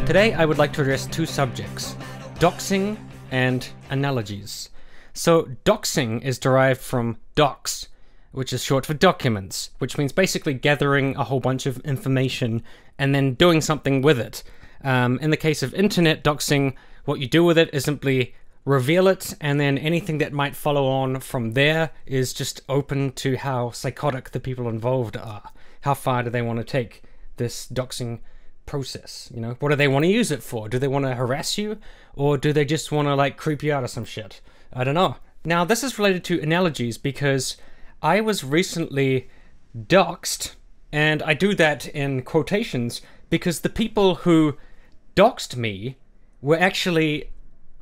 Today I would like to address two subjects, doxing and analogies. So doxing is derived from docs, which is short for documents, which means basically gathering a whole bunch of information and then doing something with it. In the case of internet doxing, what you do with it is simply reveal it, and then anything that might follow on from there is just open to how psychotic the people involved are. How far do they want to take this doxing process? You know, what do they want to use it for? Do they want to harass you, or do they just want to like creep you out or some shit? I don't know. Now this is related to analogies because I was recently doxed, and I do that in quotations because the people who doxed me were actually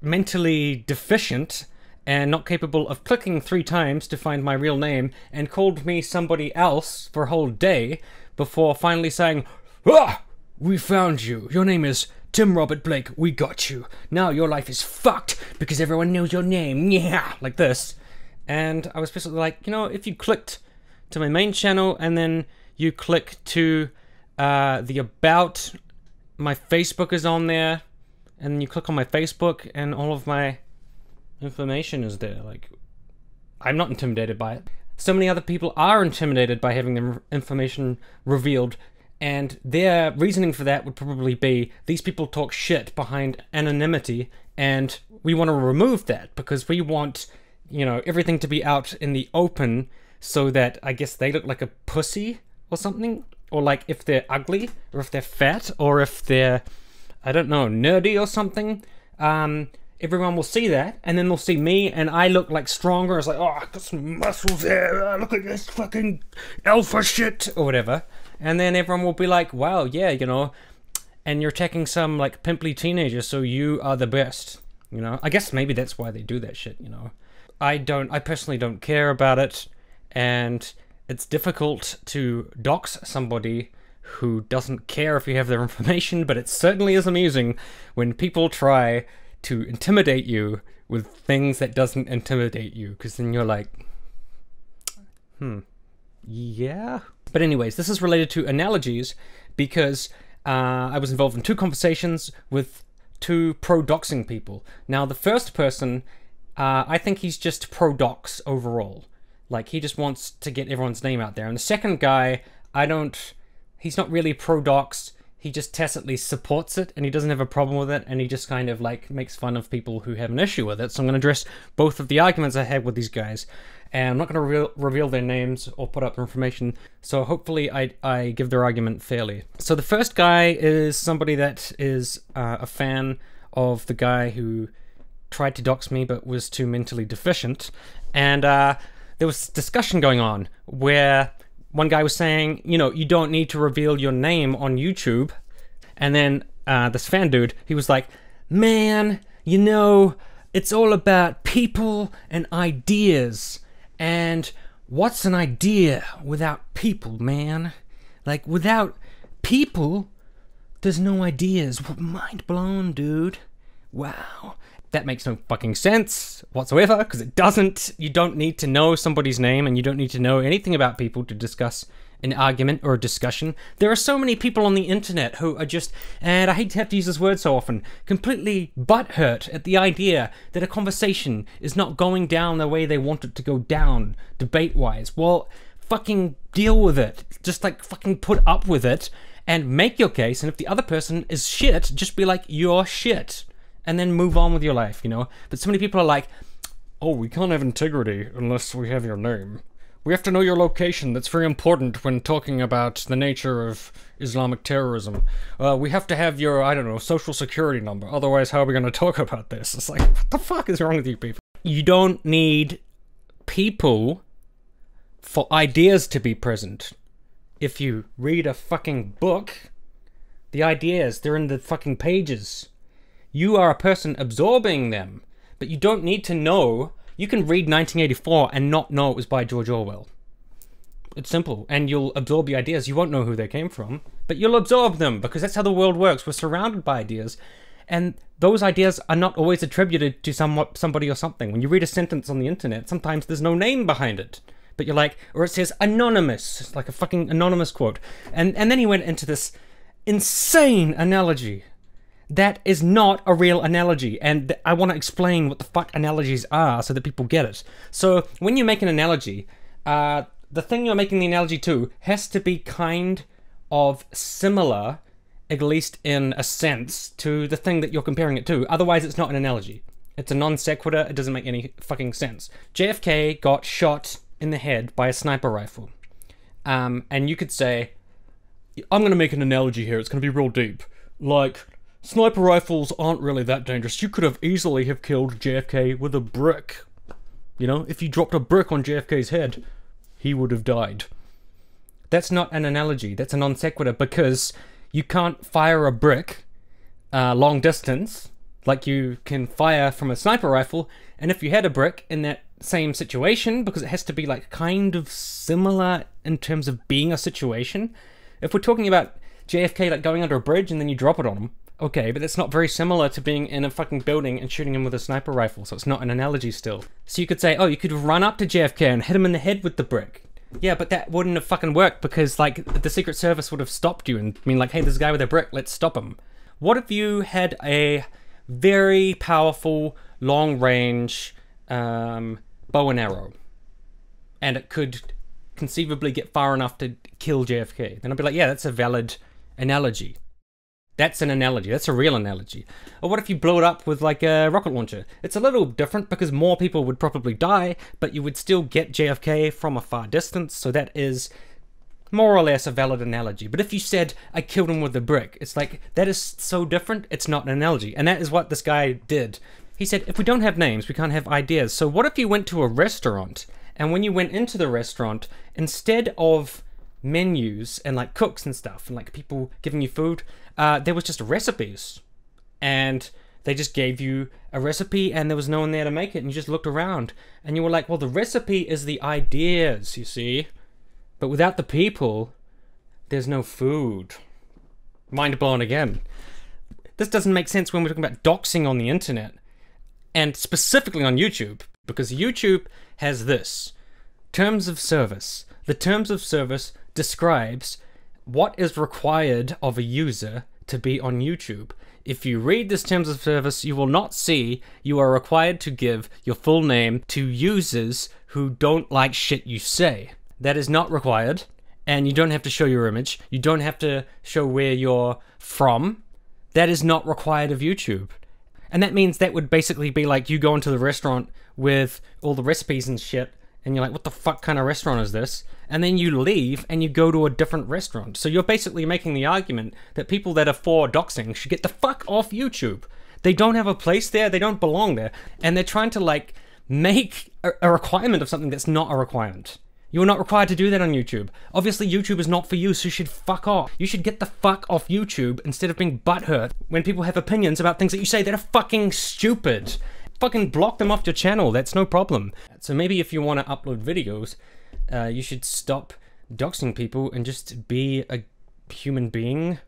mentally deficient and not capable of clicking 3 times to find my real name, and called me somebody else for a whole day before finally saying, "Ah, we found you. Your name is Tim Robert Blake. We got you. Now your life is fucked because everyone knows your name." Yeah, like this. And I was basically like, you know, if you clicked to my main channel and then you click to the about, my Facebook is on there, and then you click on my Facebook and all of my information is there. Like, I'm not intimidated by it. So many other people are intimidated by having their information revealed, and their reasoning for that would probably be these people talk shit behind anonymity, and we want to remove that because we want, you know, everything to be out in the open so that I guess they look like a pussy or something, or like if they're ugly, or if they're fat, or if they're, I don't know, nerdy or something. Everyone will see that, and then they'll see me, and I look like stronger. It's like, oh, I got some muscles there. Look at this fucking alpha shit, or whatever. And then everyone will be like, wow, yeah, you know, and you're attacking some like pimply teenager, so you are the best. You know, I guess maybe that's why they do that shit. You know, I personally don't care about it, and it's difficult to dox somebody who doesn't care if you have their information, but it certainly is amusing when people try to intimidate you with things that doesn't intimidate you, because then you're like, yeah. But anyways, this is related to analogies because I was involved in 2 conversations with 2 pro-doxing people. Now the first person, I think he's just pro-dox overall. Like, he just wants to get everyone's name out there. And the second guy, he's not really pro-dox. He just tacitly supports it, and he doesn't have a problem with it, and he just kind of like makes fun of people who have an issue with it. So I'm going to address both of the arguments I had with these guys, and I'm not going to reveal their names or put up information, so hopefully I give their argument fairly. So the first guy is somebody that is a fan of the guy who tried to dox me but was too mentally deficient, and there was discussion going on where one guy was saying, you know, you don't need to reveal your name on YouTube. And then this fan dude, he was like, man, you know, it's all about people and ideas. And what's an idea without people, man? Like, without people, there's no ideas. Mind blown, dude. Wow. That makes no fucking sense whatsoever, because it doesn't. You don't need to know somebody's name, and you don't need to know anything about people to discuss an argument or a discussion. There are so many people on the internet who are just, and I hate to have to use this word so often, completely butthurt at the idea that a conversation is not going down the way they want it to go down, debate-wise. Well, fucking deal with it. Just like fucking put up with it and make your case, and if the other person is shit, just be like, you're shit. And then move on with your life, you know? But so many people are like, oh, we can't have integrity unless we have your name. We have to know your location. That's very important when talking about the nature of Islamic terrorism. We have to have your, I don't know, social security number. Otherwise, how are we going to talk about this? It's like, what the fuck is wrong with you people? You don't need people for ideas to be present. If you read a fucking book, the ideas, they're in the fucking pages. You are a person absorbing them, but you don't need to know. You can read 1984 and not know it was by George Orwell. It's simple, and you'll absorb the ideas. You won't know who they came from, but you'll absorb them, because that's how the world works. We're surrounded by ideas, and those ideas are not always attributed to somebody or something. When you read a sentence on the internet, sometimes there's no name behind it, but you're like, or it says anonymous, like a fucking anonymous quote. And then he went into this insane analogy That is not a real analogy, and I want to explain what the fuck analogies are so that people get it. So, when you make an analogy, the thing you're making the analogy to has to be kind of similar, at least in a sense, to the thing that you're comparing it to. Otherwise, it's not an analogy. It's a non sequitur, it doesn't make any fucking sense. JFK got shot in the head by a sniper rifle. And you could say, I'm going to make an analogy here, it's going to be real deep. Like, sniper rifles aren't really that dangerous. You could have easily have killed JFK with a brick. You know, if you dropped a brick on JFK's head, he would have died. That's not an analogy, that's a non sequitur, because you can't fire a brick long distance like you can fire from a sniper rifle, and if you had a brick in that same situation, because it has to be like kind of similar in terms of being a situation. If we're talking about JFK like going under a bridge and then you drop it on him, okay, but that's not very similar to being in a fucking building and shooting him with a sniper rifle, so it's not an analogy still. So you could say, oh, you could run up to JFK and hit him in the head with the brick. Yeah, but that wouldn't have fucking worked, because like the Secret Service would have stopped you and been like, hey, there's a guy with a brick, let's stop him. What if you had a very powerful, long-range bow and arrow, and it could conceivably get far enough to kill JFK? Then I'd be like, yeah, that's a valid analogy. That's an analogy. That's a real analogy. Or what if you blow it up with like a rocket launcher? It's a little different because more people would probably die, but you would still get JFK from a far distance, so that is more or less a valid analogy. But if you said, I killed him with a brick, it's like, that is so different, it's not an analogy. And that is what this guy did. He said, if we don't have names, we can't have ideas. So what if you went to a restaurant, and when you went into the restaurant, instead of menus and like cooks and stuff, and like people giving you food, there was just recipes. And they just gave you a recipe and there was no one there to make it, and you just looked around. And you were like, well, the recipe is the ideas, you see? But without the people, there's no food. Mind blown again. This doesn't make sense when we're talking about doxing on the internet, and specifically on YouTube, because YouTube has this. Terms of service. The terms of service describes what is required of a user to be on YouTube. If you read this terms of service, you will not see you are required to give your full name to users who don't like shit you say. That is not required, and you don't have to show your image. You don't have to show where you're from. That is not required of YouTube. And that means that would basically be like you go into the restaurant with all the recipes and shit, and you're like, what the fuck kind of restaurant is this? And then you leave and you go to a different restaurant. So you're basically making the argument that people that are for doxing should get the fuck off YouTube. They don't have a place there, they don't belong there, and they're trying to like make a requirement of something that's not a requirement. You're not required to do that on YouTube. Obviously, YouTube is not for you, so you should fuck off. You should get the fuck off YouTube instead of being butthurt when people have opinions about things that you say that are fucking stupid. Fucking block them off your channel, that's no problem. So maybe if you want to upload videos, you should stop doxing people and just be a human being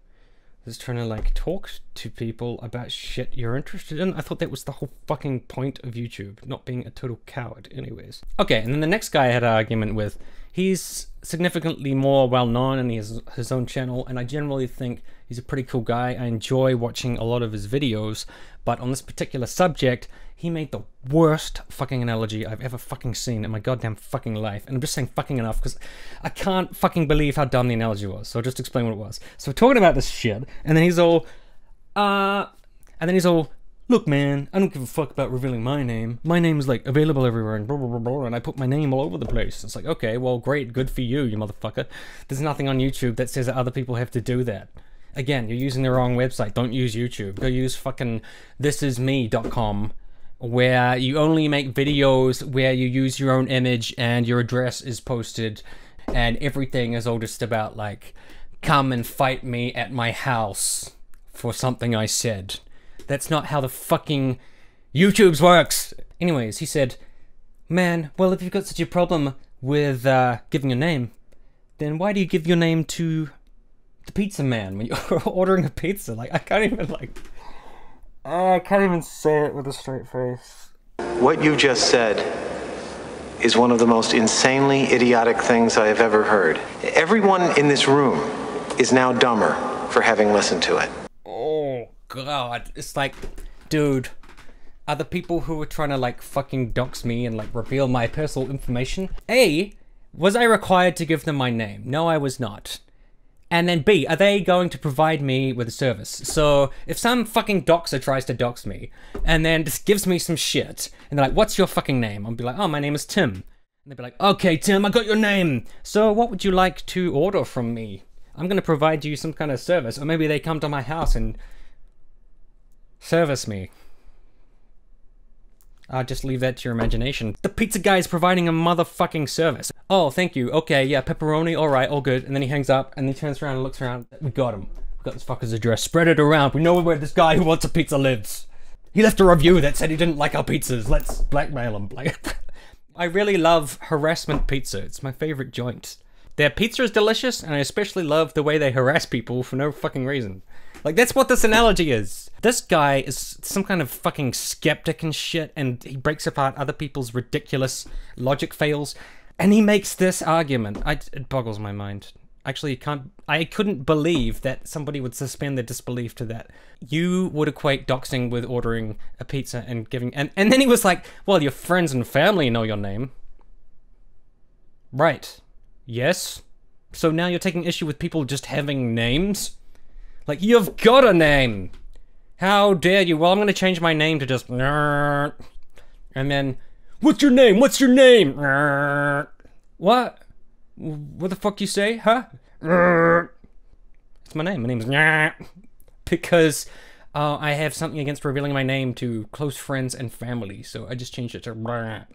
that's trying to like talk to people about shit you're interested in. I thought that was the whole fucking point of YouTube, not being a total coward anyways. Okay, and then the next guy I had an argument with, he's significantly more well-known and he has his own channel, and I generally think he's a pretty cool guy. I enjoy watching a lot of his videos, but on this particular subject, he made the worst fucking analogy I've ever fucking seen in my goddamn fucking life. And I'm just saying fucking enough because I can't fucking believe how dumb the analogy was. So I'll just explain what it was. So we're talking about this shit, and then he's all, look man, I don't give a fuck about revealing my name. My name's like available everywhere and blah, blah, blah, blah, and I put my name all over the place. It's like, okay, well great, good for you, you motherfucker. There's nothing on YouTube that says that other people have to do that. Again, you're using the wrong website. Don't use YouTube. Go use fucking thisisme.com, where you only make videos where you use your own image and your address is posted, and everything is all just about like, come and fight me at my house for something I said. That's not how the fucking YouTube's works. Anyways, he said, man, well, if you've got such a problem with giving your name, then why do you give your name to the pizza man when you're ordering a pizza? Like, I can't even say it with a straight face. What you just said is one of the most insanely idiotic things I have ever heard. Everyone in this room is now dumber for having listened to it. Oh, god. It's like, dude, are the people who were trying to like fucking dox me and like reveal my personal information? A, was I required to give them my name? No, I was not. And then B, are they going to provide me with a service? So if some fucking doxer tries to dox me and then just gives me some shit and they're like, what's your fucking name? I'll be like, oh, my name is Tim. And they'll be like, okay, Tim, I got your name. So what would you like to order from me? I'm going to provide you some kind of service. Or maybe they come to my house and service me. I'll just leave that to your imagination. The pizza guy is providing a motherfucking service. Oh, thank you. Okay, yeah, pepperoni, alright, all good. And then he hangs up, and he turns around and looks around. We got him. We got this fucker's address. Spread it around. We know where this guy who wants a pizza lives. He left a review that said he didn't like our pizzas. Let's blackmail him. I really love Harassment Pizza. It's my favorite joint. Their pizza is delicious, and I especially love the way they harass people for no fucking reason. Like, that's what this analogy is. This guy is some kind of fucking skeptic and shit, and he breaks apart other people's ridiculous logic fails, and he makes this argument. It boggles my mind. Actually, I couldn't believe that somebody would suspend their disbelief to that. You would equate doxing with ordering a pizza and giving... And then he was like, well, your friends and family know your name. Right. Yes. So now you're taking issue with people just having names? Like, you've got a name! How dare you? Well, I'm gonna change my name to just... And then... What's your name? What's your name? What? What the fuck you say? Huh? It's my name. My name's... Because I have something against revealing my name to close friends and family, so I just changed it to...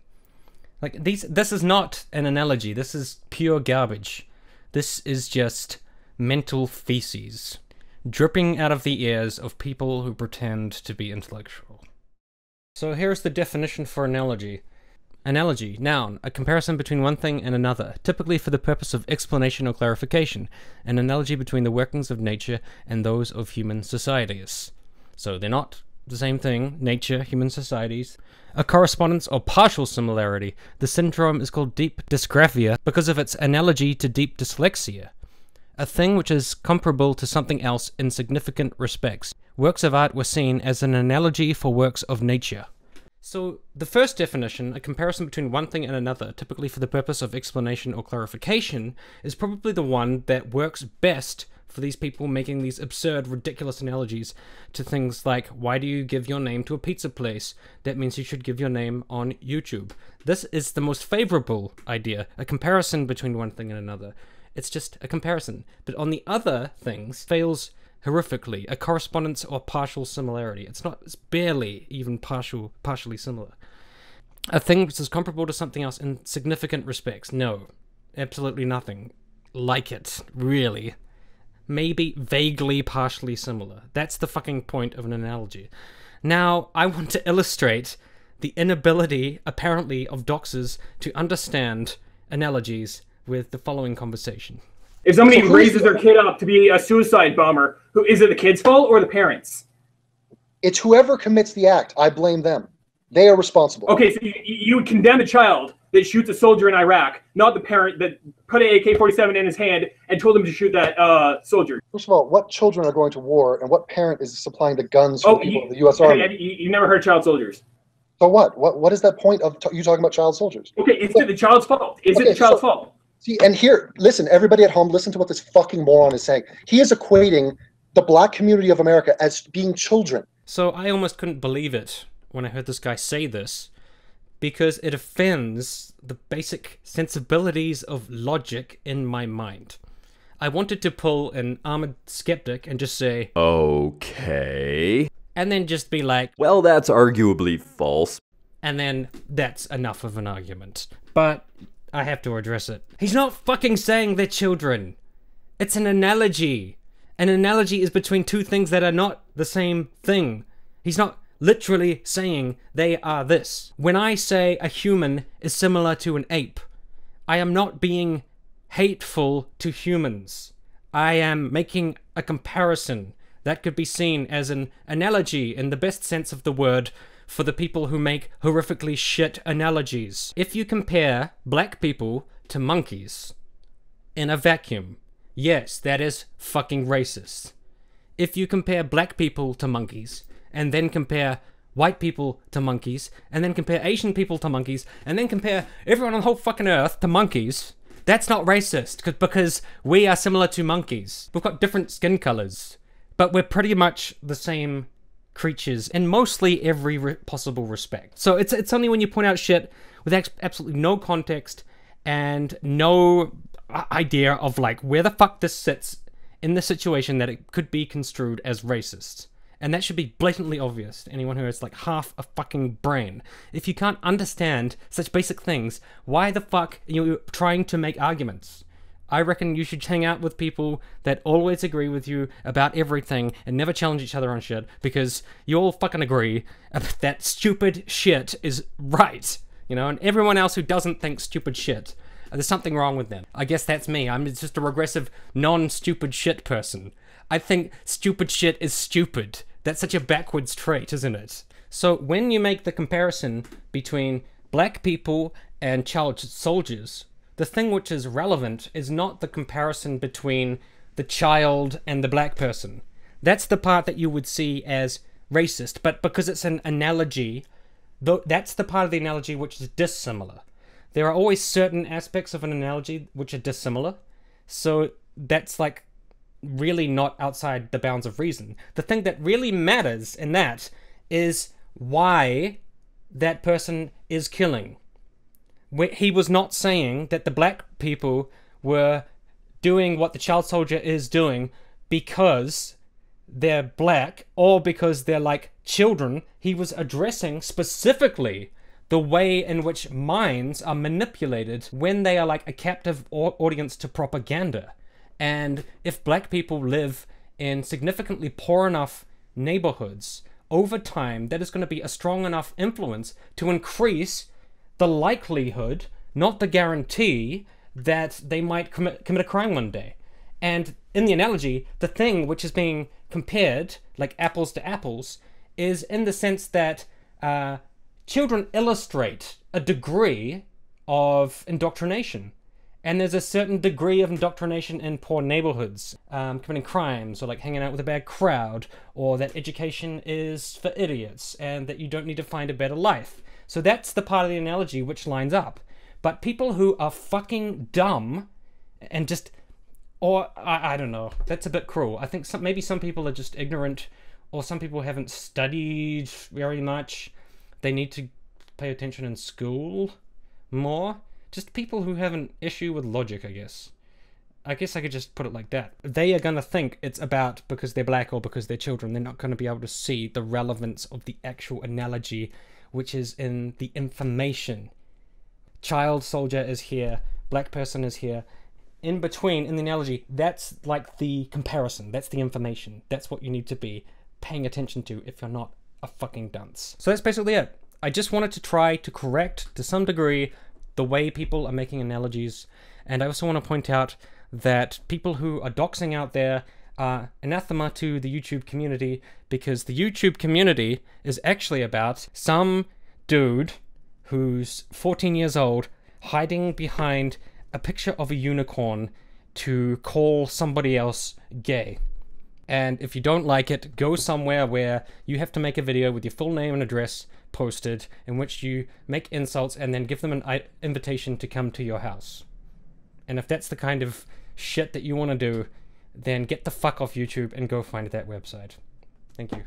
Like, this is not an analogy. This is pure garbage. This is just mental feces dripping out of the ears of people who pretend to be intellectual. So here's the definition for analogy. Analogy, noun, a comparison between one thing and another, typically for the purpose of explanation or clarification, an analogy between the workings of nature and those of human societies. So they're not the same thing, nature, human societies. A correspondence or partial similarity. The syndrome is called deep dysgraphia because of its analogy to deep dyslexia. A thing which is comparable to something else in significant respects. Works of art were seen as an analogy for works of nature. So, the first definition, a comparison between one thing and another, typically for the purpose of explanation or clarification, is probably the one that works best for these people making these absurd, ridiculous analogies to things like, why do you give your name to a pizza place? That means you should give your name on YouTube. This is the most favorable idea, a comparison between one thing and another. It's just a comparison. But on the other things, fails horrifically. A correspondence or partial similarity. It's barely even partially similar. A thing which is comparable to something else in significant respects. No. Absolutely nothing like it, really. Maybe vaguely partially similar. That's the fucking point of an analogy. Now, I want to illustrate the inability, apparently, of doxers to understand analogies with the following conversation. If somebody raises their kid up to be a suicide bomber, is it the kid's fault or the parents? It's whoever commits the act. I blame them. They are responsible. Okay, so you would condemn a child that shoots a soldier in Iraq, not the parent that put an AK-47 in his hand and told him to shoot that soldier. First of all, what children are going to war and what parent is supplying the guns for people in the U.S. Army? You never heard child soldiers. So what? What is that point of you talking about child soldiers? Okay, is it the child's fault? Is it the child's fault? See, and here, listen, everybody at home, listen to what this fucking moron is saying. He is equating the black community of America as being children. So I almost couldn't believe it when I heard this guy say this, because it offends the basic sensibilities of logic in my mind. I wanted to pull an armored skeptic and just say, okay. And then just be like, well, that's arguably false. And then that's enough of an argument. But I have to address it. He's not fucking saying they're children. It's an analogy. An analogy is between two things that are not the same thing. He's not literally saying they are this. When I say a human is similar to an ape, I am not being hateful to humans. I am making a comparison that could be seen as an analogy in the best sense of the word for the people who make horrifically shit analogies. If you compare black people to monkeys in a vacuum, yes, that is fucking racist. if you compare black people to monkeys, and then compare white people to monkeys, and then compare Asian people to monkeys, and then compare everyone on the whole fucking earth to monkeys, that's not racist, because we are similar to monkeys. We've got different skin colors, but we're pretty much the same creatures in mostly every possible respect. So it's only when you point out shit with absolutely no context and no idea of like where the fuck this sits in the situation that it could be construed as racist. And that should be blatantly obvious to anyone who has like half a fucking brain. If you can't understand such basic things, why the fuck are you trying to make arguments? I reckon you should hang out with people that always agree with you about everything and never challenge each other on shit, because you all fucking agree that stupid shit is right, you know, and everyone else who doesn't think stupid shit, there's something wrong with them. I guess that's me. I'm just a regressive, non-stupid shit person. I think stupid shit is stupid. That's such a backwards trait, isn't it? So when you make the comparison between black people and child soldiers, the thing which is relevant is not the comparison between the child and the black person. That's the part that you would see as racist, but because it's an analogy, that's the part of the analogy which is dissimilar. There are always certain aspects of an analogy which are dissimilar, so that's like really not outside the bounds of reason. The thing that really matters in that is why that person is killing. He was not saying that the black people were doing what the child soldier is doing because they're black or because they're like children. He was addressing specifically the way in which minds are manipulated when they are like a captive audience to propaganda. And if black people live in significantly poor enough neighborhoods, over time, that is going to be a strong enough influence to increase the likelihood, not the guarantee, that they might commit a crime one day. And in the analogy, the thing which is being compared, like apples to apples, is in the sense that children illustrate a degree of indoctrination. And there's a certain degree of indoctrination in poor neighborhoods, committing crimes, or like hanging out with a bad crowd, or that education is for idiots, and that you don't need to find a better life. So that's the part of the analogy which lines up. But people who are fucking dumb, and just, or I don't know, that's a bit cruel. I think maybe some people are just ignorant, or some people haven't studied very much. They need to pay attention in school more. Just people who have an issue with logic, I guess. I guess I could just put it like that. They are going to think it's about because they're black or because they're children. They're not going to be able to see the relevance of the actual analogy, which is in the information. Child soldier is here, black person is here. In between, in the analogy, that's like the comparison. That's the information. That's what you need to be paying attention to if you're not a fucking dunce. So that's basically it. I just wanted to try to correct, to some degree, the way people are making analogies, and I also want to point out that people who are doxing out there are anathema to the YouTube community, because the YouTube community is actually about some dude who's 14 years old hiding behind a picture of a unicorn to call somebody else gay. And if you don't like it, go somewhere where you have to make a video with your full name and address posted, in which you make insults and then give them an invitation to come to your house. And if that's the kind of shit that you want to do, then get the fuck off YouTube and go find that website. Thank you.